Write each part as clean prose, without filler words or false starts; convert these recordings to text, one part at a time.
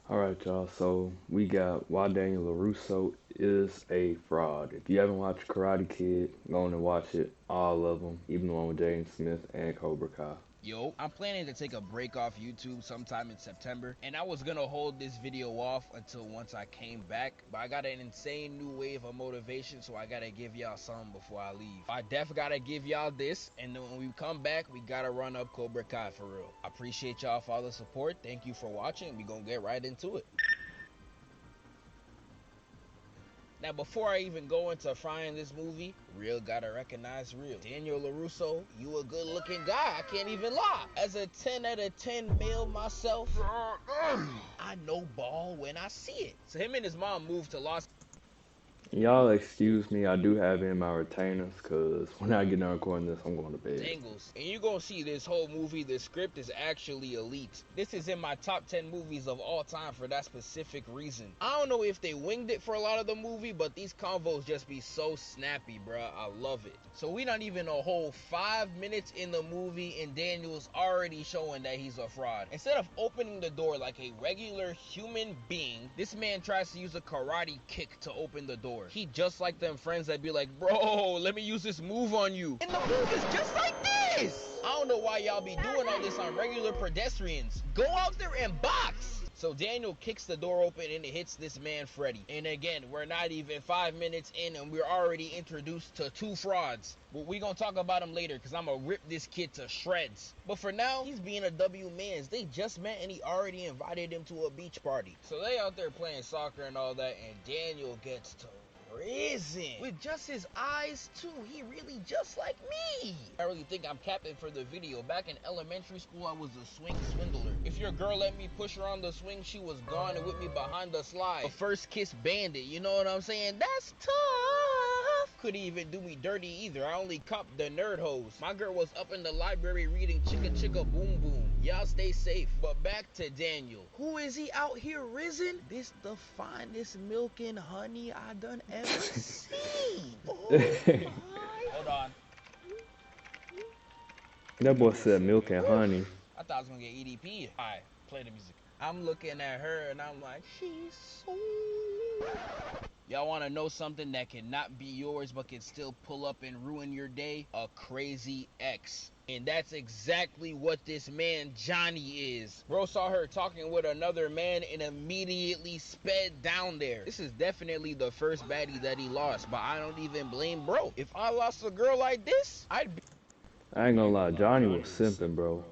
Alright, y'all. So we got why Daniel Larusso is a fraud. If you haven't watched Karate Kid, go on and watch it. All of them, even the one with Jaden Smith and Cobra Kai. Yo, I'm planning to take a break off YouTube sometime in September, and I was gonna hold this video off until once I came back, but I got an insane new wave of motivation, so I gotta give y'all some before I leave. I def gotta give y'all this, and then when we come back, we gotta run up Cobra Kai for real. I appreciate y'all for all the support. Thank you for watching. We gonna get right into it. Now, before I even go into frying this movie, real gotta recognize real. Daniel Larusso, you a good looking guy, I can't even lie. As a 10 out of 10 male myself, I know ball when I see it. So him and his mom moved to Los Y'all excuse me, I do have it in my retainers because when I get done recording this, I'm going to bed. Angles. And you're gonna see this whole movie, the script is actually elite. This is in my top 10 movies of all time for that specific reason. I don't know if they winged it for a lot of the movie, but these convos just be so snappy, bruh. I love it. So we not even a whole 5 minutes in the movie and Daniel's already showing that he's a fraud. Instead of opening the door like a regular human being, this man tries to use a karate kick to open the door. He just like them friends that be like, bro, let me use this move on you. And the move is just like this. I don't know why y'all be doing all this on regular pedestrians. Go out there and box. So Daniel kicks the door open and it hits this man Freddy. And again, we're not even 5 minutes in and we're already introduced to two frauds. But we gonna talk about them later because I'm gonna rip this kid to shreds. But for now, he's being a W mans. They just met and he already invited him to a beach party. So they out there playing soccer and all that, and Daniel gets to prison with just his eyes too. He really just like me. I really think I'm capping for the video. Back in elementary school, I was a swing swindler. If your girl let me push her on the swing, she was gone and with me behind the slide. A first kiss bandit, you know what I'm saying? That's tough. Couldn't even do me dirty either. I only copped the nerd hose. My girl was up in the library reading Chicka Chicka Boom Boom. Y'all stay safe. But back to Daniel. Who is he out here risen? This the finest milk and honey I done ever seen. Oh my. Hold on. That boy said milk and honey. I thought I was gonna get EDP. Alright, play the music. I'm looking at her and I'm like, she's so. Y'all wanna know something that cannot be yours but can still pull up and ruin your day? A crazy ex. And that's exactly what this man Johnny is. Bro saw her talking with another man and immediately sped down there. This is definitely the first baddie that he lost, but I don't even blame bro. If I lost a girl like this, I'd be. I ain't gonna lie, Johnny was simping, bro.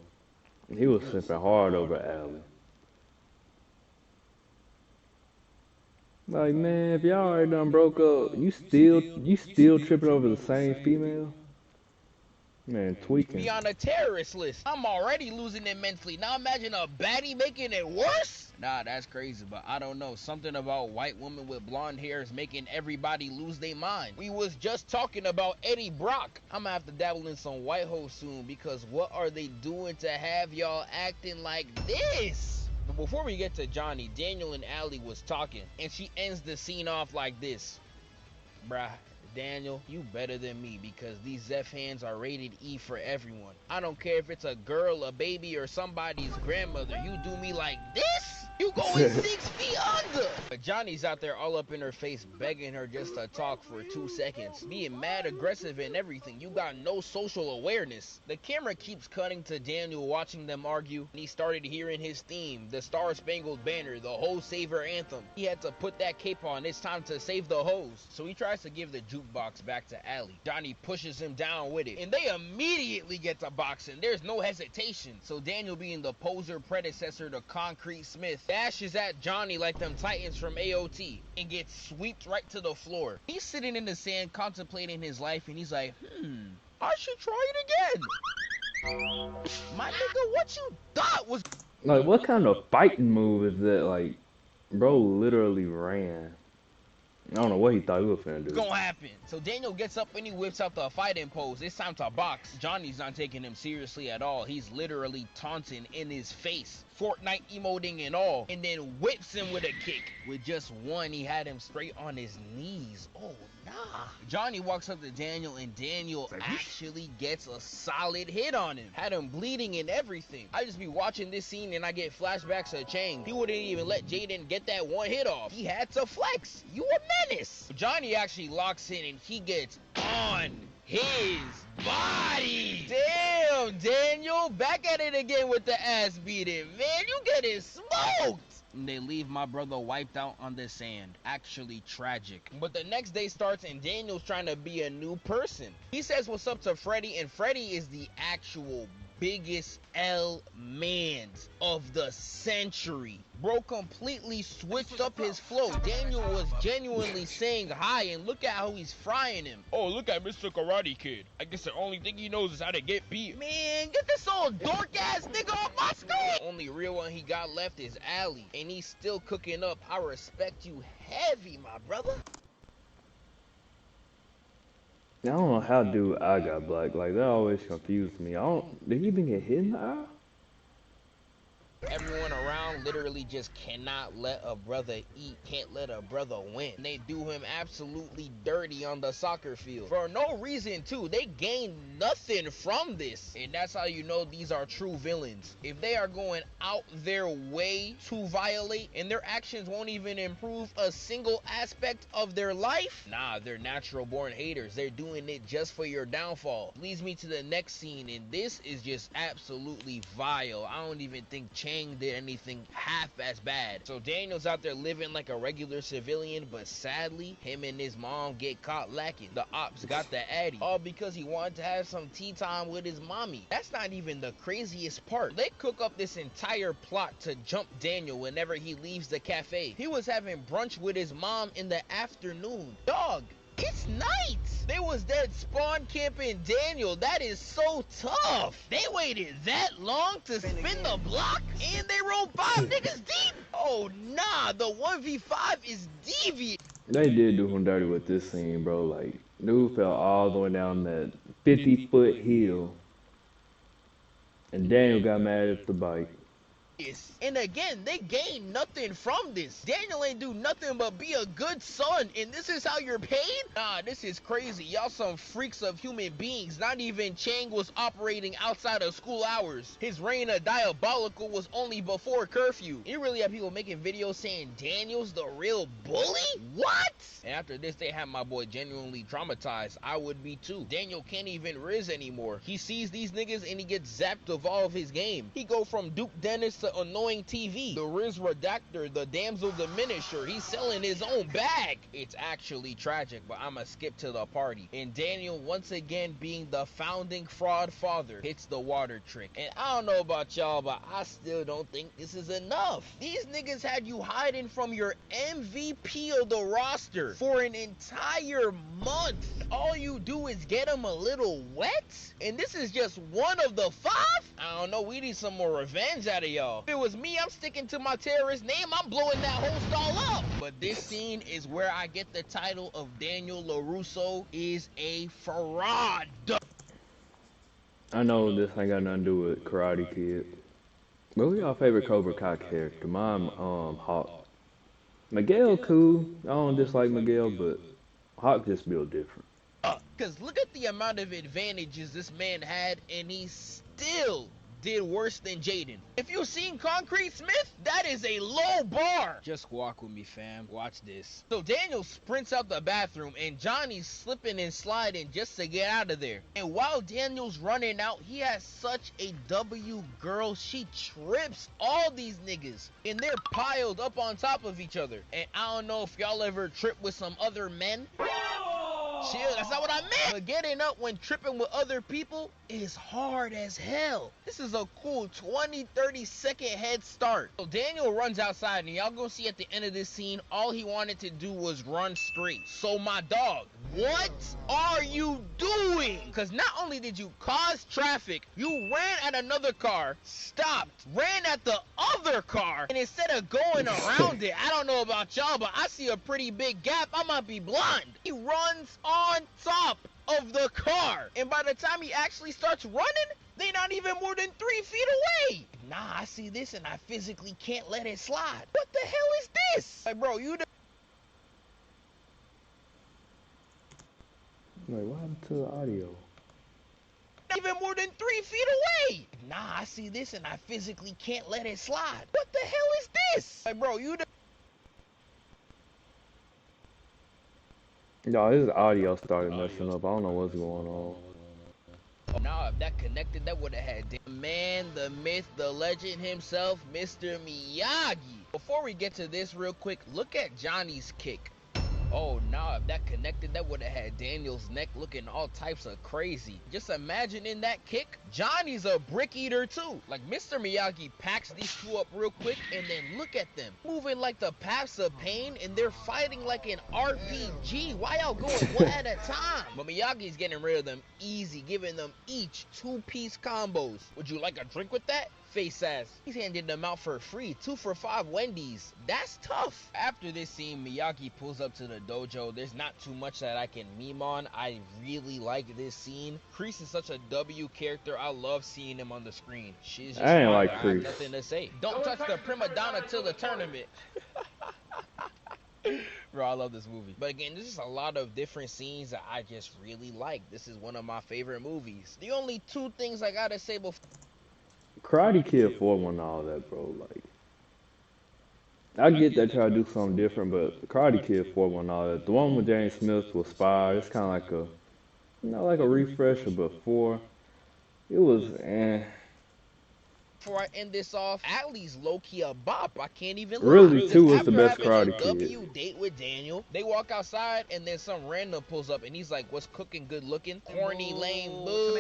He was simping hard over Allie. Like, man, if y'all already done broke up, you still tripping over the same female? Man, tweaking. Be on a terrorist list. I'm already losing it mentally. Now imagine a baddie making it worse? Nah, that's crazy, but I don't know. Something about white women with blonde hair is making everybody lose their mind. We was just talking about Eddie Brock. I'm gonna have to dabble in some white hoes soon because what are they doing to have y'all acting like this? But before we get to Johnny, Daniel and Allie was talking, and she ends the scene off like this. Bruh, Daniel, you better than me because these Zeph hands are rated E for everyone. I don't care if it's a girl, a baby, or somebody's grandmother. You do me like this? You going 6 feet under. But Johnny's out there all up in her face begging her just to talk for 2 seconds. Being mad aggressive and everything. You got no social awareness. The camera keeps cutting to Daniel watching them argue. And he started hearing his theme, the Star Spangled Banner, the Hose Saver anthem. He had to put that cape on. It's time to save the hose. So he tries to give the jukebox back to Allie. Johnny pushes him down with it. And they immediately get to boxing. There's no hesitation. So Daniel, being the poser predecessor to Concrete Smith, dashes at Johnny like them Titans from AOT and gets swept right to the floor. He's sitting in the sand contemplating his life and he's like, I should try it again. My nigga, what you thought was... Like, what kind of fighting move is that? Like, bro literally ran. I don't know what he thought he was finna do. Gonna happen. So Daniel gets up and he whips out the fighting pose. It's time to box. Johnny's not taking him seriously at all. He's literally taunting in his face, Fortnite emoting and all, and then whips him with a kick. With just one, he had him straight on his knees. Oh Nah. Johnny walks up to Daniel, and Daniel actually gets a solid hit on him. Had him bleeding and everything. I just be watching this scene and I get flashbacks of Chang. He wouldn't even let Jaden get that one hit off. He had to flex. You a menace. Johnny actually locks in and he gets on his body. Damn, Daniel. Back at it again with the ass beating. Man, you getting smoked. And they leave my brother wiped out on the sand. Actually tragic. But the next day starts and Daniel's trying to be a new person. He says what's up to Freddy, and Freddy is the actual biggest L-mans of the century. Bro completely switched up his flow. Daniel was genuinely saying hi, and look at how he's frying him. Oh, look at Mr. Karate Kid. I guess the only thing he knows is how to get beat. Man, get this old dork-ass nigga off my screen. The only real one he got left is Ali, and he's still cooking up. I respect you heavy, my brother. I don't know how dude I got black. Like that always confused me. Did he even get hit in the eye? Everyone around literally just cannot let a brother eat, can't let a brother win. They do him absolutely dirty on the soccer field. For no reason too. They gain nothing from this. And that's how you know these are true villains. If they are going out their way to violate and their actions won't even improve a single aspect of their life, nah, they're natural born haters. They're doing it just for your downfall. Leads me to the next scene, and this is just absolutely vile. I don't even think did anything half as bad. So Daniel's out there living like a regular civilian, but sadly, him and his mom get caught lacking. The ops got the addy, all because he wanted to have some tea time with his mommy. That's not even the craziest part. They cook up this entire plot to jump Daniel whenever he leaves the cafe. He was having brunch with his mom in the afternoon. Dog, it's night. They was dead spawn camping Daniel. That is so tough. They waited that long to spin the block, and they rolled 5 niggas deep. Oh nah, the 1v5 is deviant. They did do him dirty with this scene, bro. Like dude fell all the way down that 50-foot hill, and Daniel got mad at the bike. And again, they gain nothing from this. Daniel ain't do nothing but be a good son, and this is how you're paid? Nah, this is crazy. Y'all some freaks of human beings. Not even Chang was operating outside of school hours. His reign of diabolical was only before curfew. You really have people making videos saying Daniel's the real bully? What? And after this, they have my boy genuinely traumatized. I would be too. Daniel can't even Riz anymore. He sees these niggas and he gets zapped of all of his game. He go from Duke Dennis to annoying TV, the Riz Redactor, the Damsel Diminisher. He's selling his own bag. It's actually tragic, but I'ma skip to the party. And Daniel, once again being the founding fraud father, hits the water trick. And I don't know about y'all, but I still don't think this is enough. These niggas had you hiding from your MVP of the roster for an entire month. All you do is get him a little wet? And this is just one of the 5? I don't know, we need some more revenge out of y'all. If it was me, I'm sticking to my terrorist name. I'm blowing that whole stall up. But this scene is where I get the title of Daniel Larusso is a fraud. I know this ain't got nothing to do with Karate Kid, but who y'all favorite Cobra Kai character? Mine, Hawk. Miguel cool. I don't dislike Miguel, but Hawk just built different. Because look at the amount of advantages this man had, and he still did worse than Jaden. If you've seen Concrete Smith, that is a low bar. Just walk with me, fam. Watch this. So Daniel sprints out the bathroom, and Johnny's slipping and sliding just to get out of there. And while Daniel's running out, he has such a W girl. She trips all these niggas, and they're piled up on top of each other. And I don't know if y'all ever trip with some other men. Chill, that's not what I meant. But getting up when tripping with other people is hard as hell. This is a cool 20-30 second head start. So Daniel runs outside, and y'all gonna see at the end of this scene, all he wanted to do was run straight. So my dog, what are you doing? Because not only did you cause traffic, you ran at another car, stopped, ran at the other car, and instead of going around it, I don't know about y'all, but I see a pretty big gap. I might be blind. He runs on top of the car, and by the time he actually starts running, they're not even more than 3 feet away. Nah, I see this and I physically can't let it slide. What the hell is this? Like, bro, you Like, what happened to the audio? Even more than 3 feet away. Nah, I see this and I physically can't let it slide. What the hell is this? Like, bro, you No, his audio started messing up. I don't know what's going on. Now, if that connected, that would have had the man, the myth, the legend himself, Mr. Miyagi. Before we get to this real quick, look at Johnny's kick. Oh, nah, if that connected, that would have had Daniel's neck looking all types of crazy. Just imagine in that kick, Johnny's a brick eater too. Like, Mr. Miyagi packs these two up real quick, and then look at them. Moving like the paths of pain, and they're fighting like an RPG. Why y'all going one at a time? But Miyagi's getting rid of them easy, giving them each 2-piece combos. Would you like a drink with that? Face ass. He's handing them out for free. 2 for $5 Wendy's. That's tough. After this scene, Miyagi pulls up to the dojo. There's not too much that I can meme on. I really like this scene. Kreese is such a W character. I love seeing him on the screen. She's just I ain't like I have Kreese. nothing to say. Don't touch the prima donna till the tournament. Bro, I love this movie. But again, there's just a lot of different scenes that I just really like. This is one of my favorite movies. The only 2 things I gotta say before Karate Kid 4 won all that, bro. Like, I get that try to do something different, but Karate Kid 4 won all that. The one with James Smith was fire. It's kind of like a, like a refresher, but 4, it was, before I end this off, Allie's low-key a bop. I can't even lie. Really, 2 is the After best having Karate a Kid. W date with Daniel, they walk outside and then some random pulls up and he's like, "What's cooking? Good looking?" Corny, lame, boo.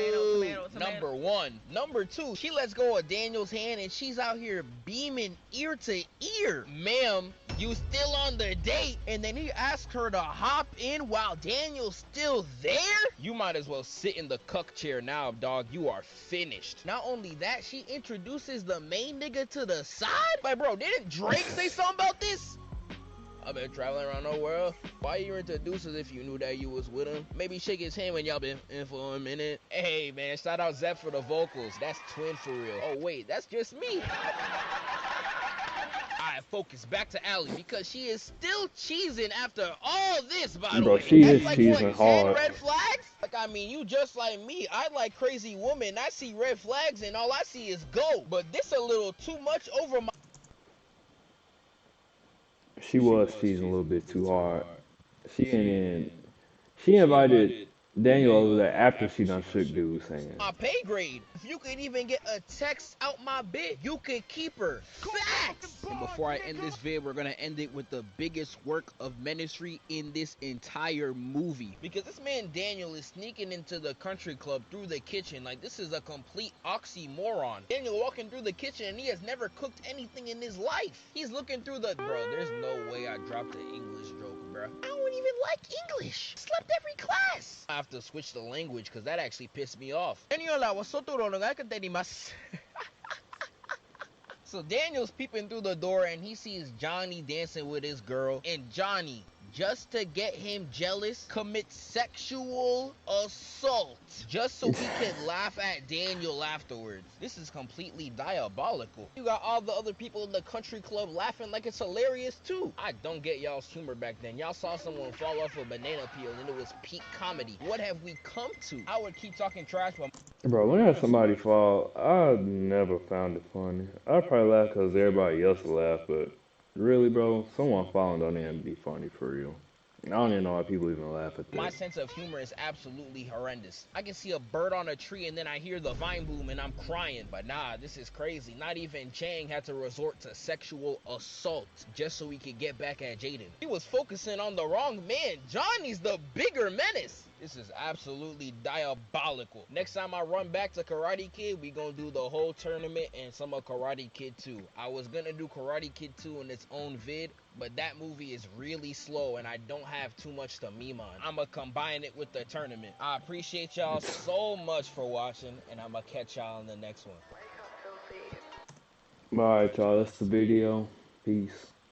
Tomato. Number 1. Number 2, she lets go of Daniel's hand and she's out here beaming ear to ear. Ma'am, you still on the date? And then he asks her to hop in while Daniel's still there? You might as well sit in the cuck chair now, dog. You are finished. Not only that, she introduces the main nigga to the side? Like, bro, didn't Drake say something about this? I've been traveling around the world. Why you introduce us if you knew that you was with him? Maybe shake his hand when y'all been in for a minute. Hey, man, shout out Zep for the vocals. That's twin for real. Oh, wait, that's just me. Alright, focus. Back to Allie, because she is still cheesing after all this, by the Bro, way. she That's is like, cheesing what, 10 hard. red flags? Like, I mean, you just like me. I like crazy women. I see red flags, and all I see is gold. But this a little too much over my... She was cheesing a little bit too hard. She invited Daniel over there after she done shook dude's hand. My pay grade. If you could even get a text out my bit, you could keep her. Facts! And before I end this vid, we're gonna end it with the biggest work of ministry in this entire movie. Because this man Daniel is sneaking into the country club through the kitchen. Like, this is a complete oxymoron. Daniel walking through the kitchen and he has never cooked anything in his life. He's looking through the... Bro, there's no way I dropped an English joke, bro. I don't even like English. Slept every class. I have to switch the language because that actually pissed me off. So Daniel's peeping through the door and he sees Johnny dancing with his girl, and Johnny, just to get him jealous, commits sexual assault just so he can laugh at Daniel afterwards. This is completely diabolical. You got all the other people in the country club laughing like it's hilarious too. I don't get y'all's humor back then. Y'all saw someone fall off a banana peel and it was peak comedy. What have we come to? I would keep talking trash, but... Bro, whenever somebody fall, I never found it funny. I probably laugh because everybody else laugh, but really, bro, someone falling don't even be funny for real. I don't even know why people even laugh at that. My sense of humor is absolutely horrendous. I can see a bird on a tree and then I hear the vine boom and I'm crying. But nah, this is crazy. Not even Chang had to resort to sexual assault just so he could get back at Jaden. He was focusing on the wrong man. Johnny's the bigger menace. This is absolutely diabolical. Next time I run back to Karate Kid, we gonna do the whole tournament and some of Karate Kid 2. I was gonna do Karate Kid 2 in its own vid, but that movie is really slow and I don't have too much to meme on. I'ma combine it with the tournament. I appreciate y'all so much for watching, and I'ma catch y'all in the next one. Alright, y'all, that's the video. Peace.